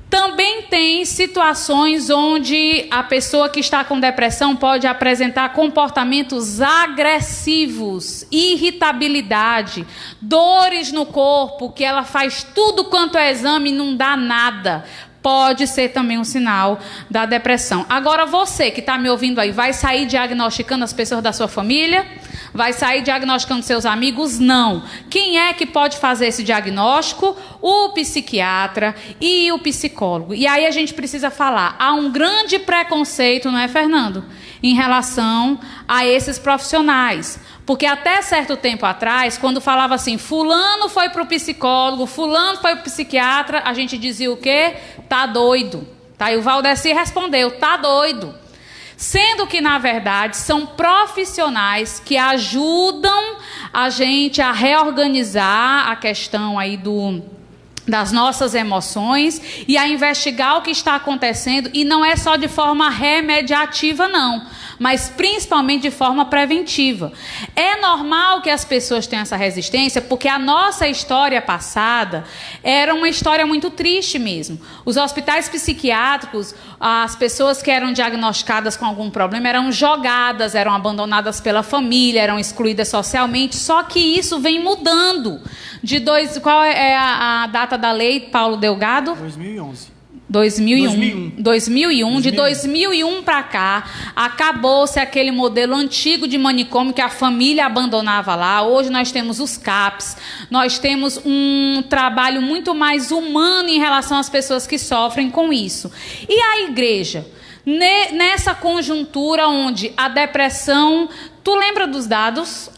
[SPEAKER 2] Também tem situações onde a pessoa que está com depressão pode apresentar comportamentos agressivos, irritabilidade, dores no corpo, que ela faz tudo quanto é exame e não dá nada. Pode ser também um sinal da depressão. Agora, você que está me ouvindo aí, vai sair diagnosticando as pessoas da sua família? Vai sair diagnosticando seus amigos? Não. Quem é que pode fazer esse diagnóstico? O psiquiatra e o psicólogo. E aí a gente precisa falar. Há um grande preconceito, não é, Fernando? Em relação a esses profissionais. Porque até certo tempo atrás, quando falava assim, fulano foi para o psicólogo, fulano foi para o psiquiatra, a gente dizia o quê? Tá doido. Tá? E o Valdeci respondeu, tá doido. Sendo que, na verdade, são profissionais que ajudam a gente a reorganizar a questão aí das nossas emoções e a investigar o que está acontecendo, e não é só de forma remediativa, não, mas principalmente de forma preventiva. É normal que as pessoas tenham essa resistência, porque a nossa história passada era uma história muito triste mesmo. Os hospitais psiquiátricos, as pessoas que eram diagnosticadas com algum problema eram jogadas, eram abandonadas pela família, eram excluídas socialmente, só que isso vem mudando. Qual é a data da lei, Paulo Delgado?
[SPEAKER 3] 2011.
[SPEAKER 2] 2001. De 2001 para cá, acabou-se aquele modelo antigo de manicômio que a família abandonava lá. Hoje nós temos os CAPs, nós temos um trabalho muito mais humano em relação às pessoas que sofrem com isso. E a igreja, nessa conjuntura onde a depressão... Tu lembra dos dados?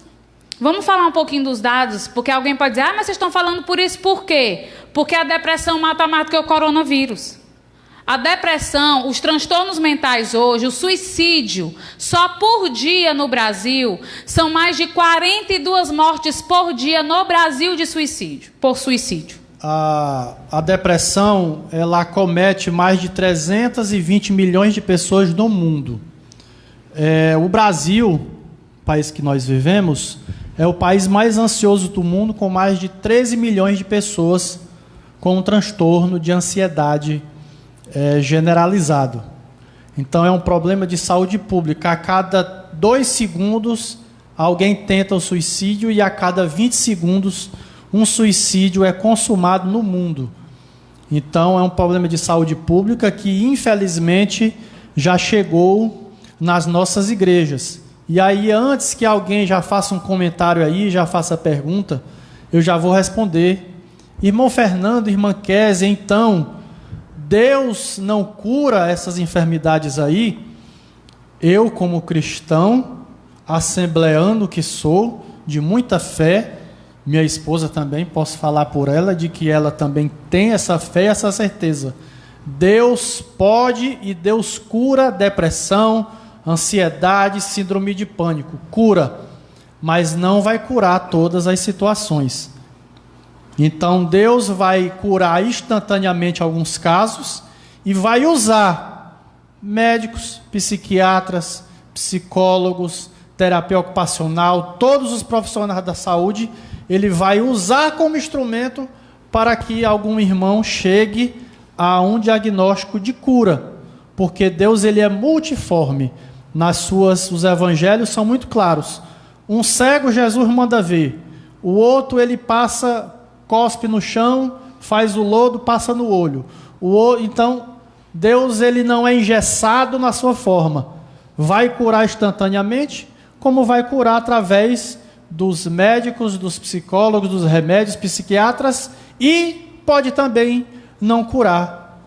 [SPEAKER 2] Vamos falar um pouquinho dos dados, porque alguém pode dizer, mas vocês estão falando por isso, por quê? Porque a depressão mata mais do que o coronavírus. A depressão, os transtornos mentais hoje, o suicídio, só por dia no Brasil, são mais de 42 mortes por dia no Brasil de suicídio, por suicídio.
[SPEAKER 3] A depressão, ela acomete mais de 320 milhões de pessoas no mundo. O Brasil, país que nós vivemos, é o país mais ansioso do mundo, com mais de 13 milhões de pessoas com um transtorno de ansiedade generalizado. Então é um problema de saúde pública. A cada 2 segundos alguém tenta o suicídio e a cada 20 segundos um suicídio é consumado no mundo. Então é um problema de saúde pública que infelizmente já chegou nas nossas igrejas. E aí, antes que alguém já faça um comentário aí, já faça pergunta, eu já vou responder. Irmão Fernando, irmã Kézia, então, Deus não cura essas enfermidades aí? Eu, como cristão, assembleano que sou, de muita fé, minha esposa também, posso falar por ela, de que ela também tem essa fé, essa certeza. Deus pode e Deus cura depressão, ansiedade, síndrome de pânico. Cura, mas não vai curar todas as situações. Então Deus vai curar instantaneamente alguns casos e vai usar médicos, psiquiatras, psicólogos, terapia ocupacional, todos os profissionais da saúde, ele vai usar como instrumento para que algum irmão chegue a um diagnóstico de cura, porque Deus ele é multiforme. Os evangelhos são muito claros. Um cego Jesus manda ver, o outro ele cospe no chão, faz o lodo, passa no olho. Então, Deus ele não é engessado na sua forma. Vai curar instantaneamente, como vai curar através dos médicos, dos psicólogos, dos remédios, psiquiatras, e pode também não curar,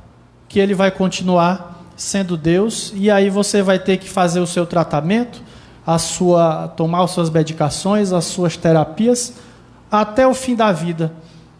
[SPEAKER 3] que ele vai continuar sendo Deus, e aí você vai ter que fazer o seu tratamento, tomar as suas medicações, as suas terapias, até o fim da vida.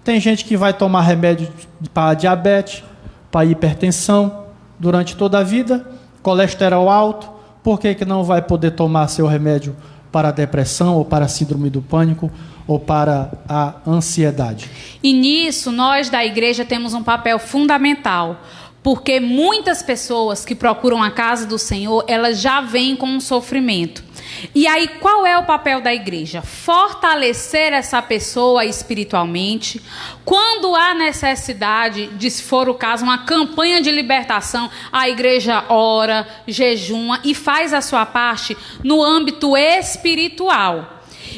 [SPEAKER 3] Tem gente que vai tomar remédio para diabetes, para hipertensão, durante toda a vida, colesterol alto, por que não vai poder tomar seu remédio para a depressão, ou para a síndrome do pânico, ou para a ansiedade?
[SPEAKER 2] E nisso, nós da igreja temos um papel fundamental, porque muitas pessoas que procuram a casa do Senhor, elas já vêm com um sofrimento. E aí, qual é o papel da igreja? Fortalecer essa pessoa espiritualmente. Quando há necessidade de, se for o caso, uma campanha de libertação, a igreja ora, jejuma e faz a sua parte no âmbito espiritual.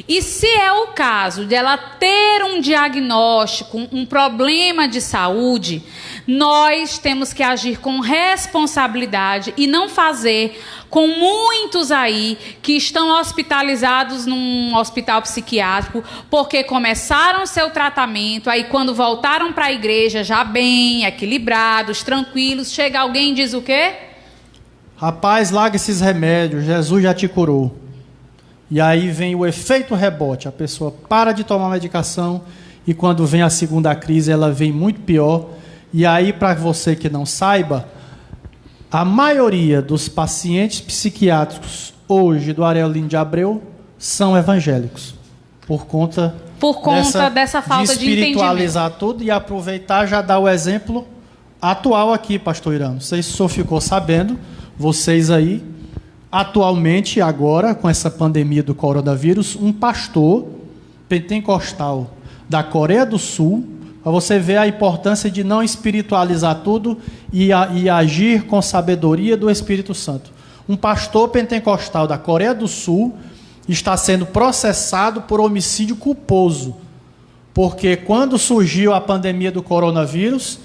[SPEAKER 2] E se é o caso de ela ter um diagnóstico, um problema de saúde, nós temos que agir com responsabilidade e não fazer com muitos aí que estão hospitalizados num hospital psiquiátrico porque começaram seu tratamento, aí quando voltaram para a igreja já bem, equilibrados, tranquilos, chega alguém e diz o quê?
[SPEAKER 3] Rapaz, larga esses remédios, Jesus já te curou. E aí vem o efeito rebote, a pessoa para de tomar medicação e quando vem a segunda crise ela vem muito pior. E aí, para você que não saiba, a maioria dos pacientes psiquiátricos hoje do Areolino de Abreu são evangélicos. Por conta
[SPEAKER 2] dessa falta de
[SPEAKER 3] espiritualizar tudo e aproveitar, já dar o exemplo atual aqui, pastor Irano. Não sei se o senhor ficou sabendo, vocês aí, atualmente, agora, com essa pandemia do coronavírus, um pastor pentecostal da Coreia do Sul, para você ver a importância de não espiritualizar tudo e agir com sabedoria do Espírito Santo. Um pastor pentecostal da Coreia do Sul está sendo processado por homicídio culposo, porque quando surgiu a pandemia do coronavírus,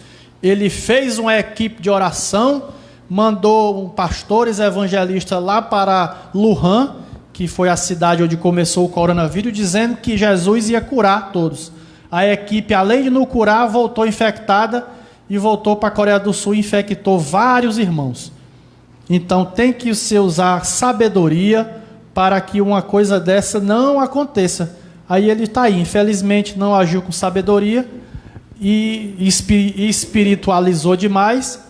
[SPEAKER 3] ele fez uma equipe de oração, mandou pastores evangelistas lá para Wuhan, que foi a cidade onde começou o coronavírus, dizendo que Jesus ia curar todos. A equipe, além de não curar, voltou infectada e voltou para a Coreia do Sul e infectou vários irmãos. Então tem que se usar sabedoria para que uma coisa dessa não aconteça. Aí ele está aí, infelizmente não agiu com sabedoria e espiritualizou demais,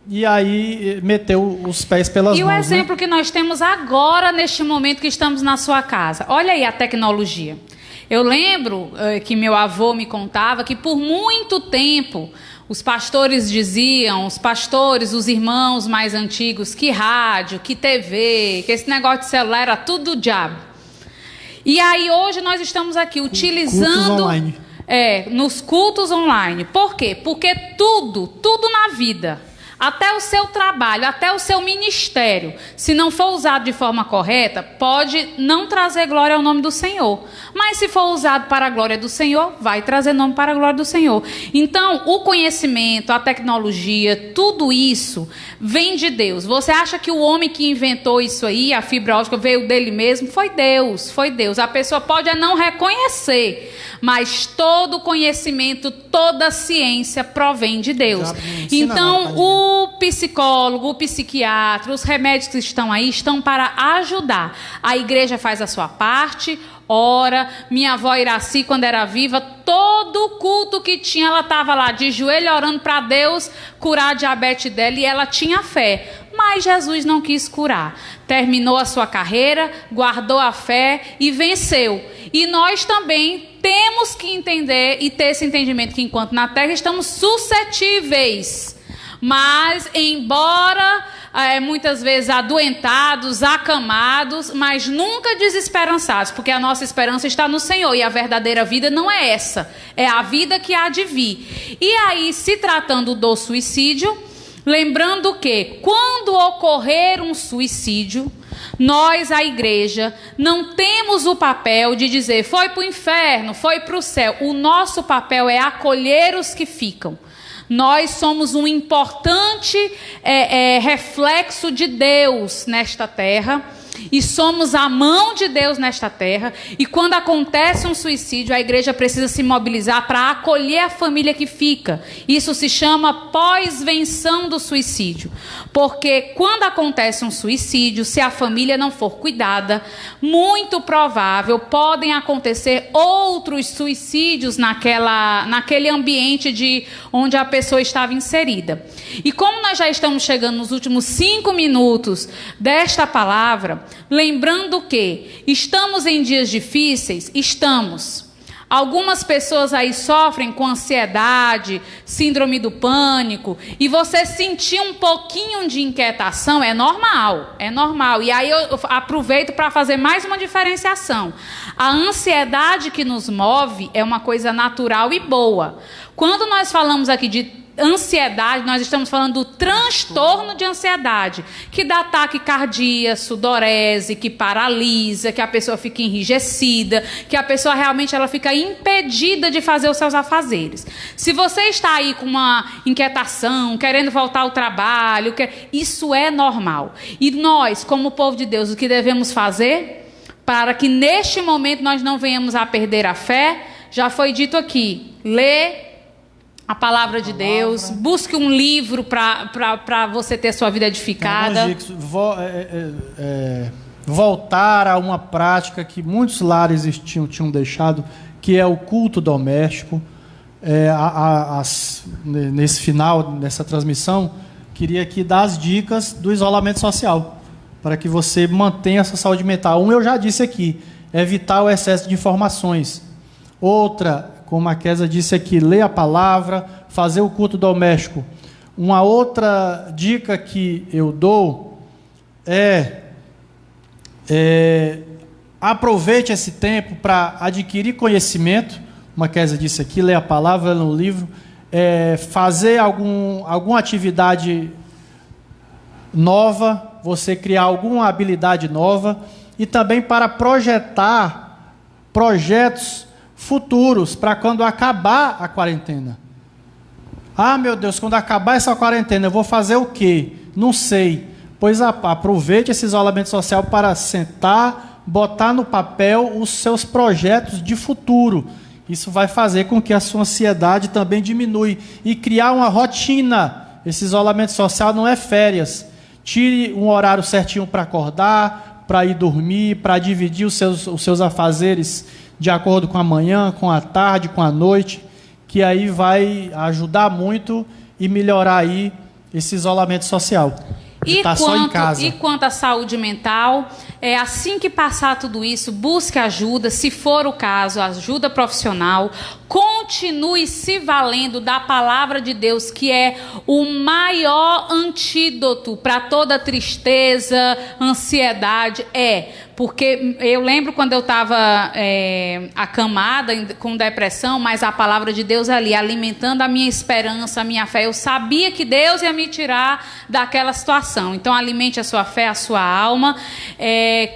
[SPEAKER 3] e aí meteu os pés pelas mãos.
[SPEAKER 2] E o exemplo que nós temos agora, neste momento que estamos na sua casa. Olha aí a tecnologia. Eu lembro que meu avô me contava que por muito tempo os pastores diziam, os irmãos mais antigos, que rádio, que TV, que esse negócio de celular era tudo do diabo. E aí hoje nós estamos aqui utilizando nos cultos online. Por quê? Porque tudo na vida, até o seu trabalho, até o seu ministério, se não for usado de forma correta, pode não trazer glória ao nome do Senhor. Mas se for usado para a glória do Senhor, vai trazer nome para a glória do Senhor. Então, o conhecimento, a tecnologia, tudo isso vem de Deus. Você acha que o homem que inventou isso aí, a fibra ótica, veio dele mesmo? Foi Deus, foi Deus. A pessoa pode não reconhecer, mas todo conhecimento, toda ciência provém de Deus. Então, o psicólogo, o psiquiatra, os remédios que estão aí, estão para ajudar. A igreja faz a sua parte, ora. Minha avó Iraci, quando era viva, todo culto que tinha, ela estava lá de joelho orando para Deus curar a diabetes dela, e ela tinha fé. Mas Jesus não quis curar. Terminou a sua carreira, guardou a fé e venceu. E nós também temos que entender e ter esse entendimento que enquanto na terra estamos suscetíveis, mas embora muitas vezes adoentados, acamados, mas nunca desesperançados, porque a nossa esperança está no Senhor, e a verdadeira vida não é essa, é a vida que há de vir. E aí, se tratando do suicídio, lembrando que quando ocorrer um suicídio, nós, a igreja, não temos o papel de dizer foi para o inferno, foi para o céu. O nosso papel é acolher os que ficam. Nós somos um importante reflexo de Deus nesta terra, e somos a mão de Deus nesta terra. E quando acontece um suicídio, a igreja precisa se mobilizar para acolher a família que fica. Isso se chama pós-venção do suicídio. Porque quando acontece um suicídio, se a família não for cuidada, muito provável podem acontecer outros suicídios naquele ambiente onde a pessoa estava inserida. E como nós já estamos chegando nos últimos 5 minutos desta palavra, lembrando que estamos em dias difíceis, estamos. Algumas pessoas aí sofrem com ansiedade, síndrome do pânico, e você sentir um pouquinho de inquietação é normal, é normal. E aí eu aproveito para fazer mais uma diferenciação. A ansiedade que nos move é uma coisa natural e boa. Quando nós falamos aqui de ansiedade, nós estamos falando do transtorno de ansiedade, que dá ataque cardíaco, sudorese, que paralisa, que a pessoa fica enrijecida, que a pessoa realmente ela fica impedida de fazer os seus afazeres. Se você está aí com uma inquietação, querendo voltar ao trabalho, isso é normal. E nós, como povo de Deus, o que devemos fazer para que neste momento nós não venhamos a perder a fé? Já foi dito aqui, lê a palavra de Deus, busque um livro para você ter sua vida edificada.
[SPEAKER 3] Voltar a uma prática que muitos lares tinham deixado, que é o culto doméstico. Nesse final, nessa transmissão, queria aqui dar as dicas do isolamento social, para que você mantenha essa saúde mental. Eu já disse aqui, evitar o excesso de informações. Outra, como a Kézia disse aqui, ler a palavra, fazer o culto doméstico. Uma outra dica que eu dou aproveite esse tempo para adquirir conhecimento, como a Kézia disse aqui, ler a palavra, ler um livro, fazer alguma atividade nova, você criar alguma habilidade nova, e também para projetar projetos futuros para quando acabar a quarentena. Ah, meu Deus, quando acabar essa quarentena, eu vou fazer o quê? Não sei. Pois aproveite esse isolamento social para sentar, botar no papel os seus projetos de futuro. Isso vai fazer com que a sua ansiedade também diminui. E criar uma rotina. Esse isolamento social não é férias. Tire um horário certinho para acordar, para ir dormir, para dividir os seus afazeres de acordo com a manhã, com a tarde, com a noite, que aí vai ajudar muito e melhorar aí esse isolamento social. Só em casa.
[SPEAKER 2] E quanto à saúde mental, assim que passar tudo isso, busque ajuda, se for o caso, ajuda profissional. Continue se valendo da palavra de Deus, que é o maior antídoto para toda tristeza, ansiedade. Porque eu lembro quando eu estava acamada, com depressão, mas a palavra de Deus ali, alimentando a minha esperança, a minha fé. Eu sabia que Deus ia me tirar daquela situação. Então, alimente a sua fé, a sua alma.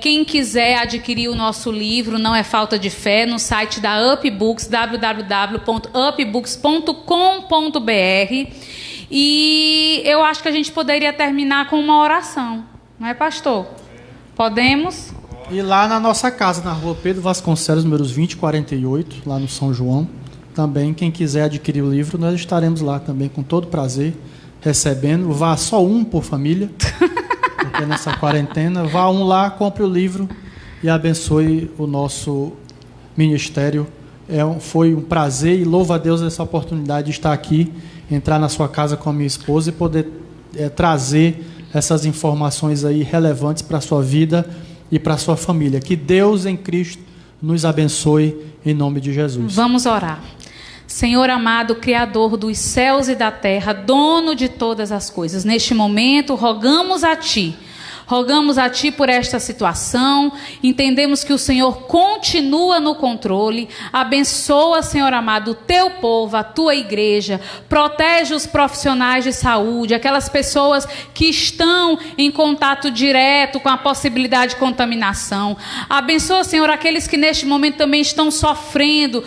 [SPEAKER 2] Quem quiser adquirir o nosso livro, Não é Falta de Fé, no site da UpBooks, www.upbooks.com.br. E eu acho que a gente poderia terminar com uma oração. Não é, pastor? Podemos?
[SPEAKER 3] E lá na nossa casa, na rua Pedro Vasconcelos, números 2048, lá no São João, também, quem quiser adquirir o livro, nós estaremos lá também com todo prazer, recebendo. Vá só um por família, porque nessa quarentena, vá um lá, compre o livro e abençoe o nosso ministério. Foi um prazer e louvo a Deus essa oportunidade de estar aqui, entrar na sua casa com a minha esposa e poder trazer essas informações aí relevantes para a sua vida e para a sua família. Que Deus em Cristo nos abençoe em nome de Jesus.
[SPEAKER 2] Vamos orar. Senhor amado, Criador dos céus e da terra, dono de todas as coisas, neste momento rogamos a Ti por esta situação, entendemos que o Senhor continua no controle, abençoa, Senhor amado, o Teu povo, a Tua igreja, protege os profissionais de saúde, aquelas pessoas que estão em contato direto com a possibilidade de contaminação, abençoa, Senhor, aqueles que neste momento também estão sofrendo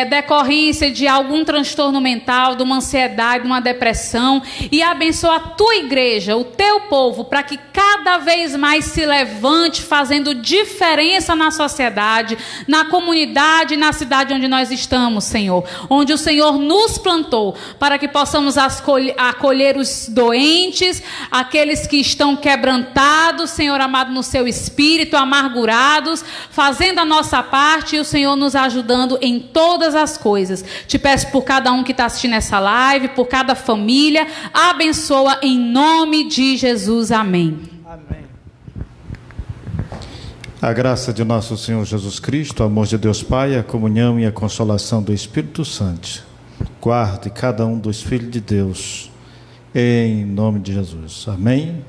[SPEAKER 2] decorrência de algum transtorno mental, de uma ansiedade, de uma depressão, e abençoa a Tua igreja, o Teu povo, para que cada vez mais se levante, fazendo diferença na sociedade, na comunidade, na cidade onde nós estamos, Senhor, onde o Senhor nos plantou, para que possamos acolher os doentes, aqueles que estão quebrantados, Senhor amado, no seu espírito, amargurados, fazendo a nossa parte e o Senhor nos ajudando em todas as coisas. Te peço por cada um que está assistindo essa live, por cada família, abençoa em nome de Jesus, amém.
[SPEAKER 3] Amém.
[SPEAKER 1] A graça de nosso Senhor Jesus Cristo, o amor de Deus Pai, a comunhão e a consolação do Espírito Santo guarde cada um dos filhos de Deus, em nome de Jesus. Amém.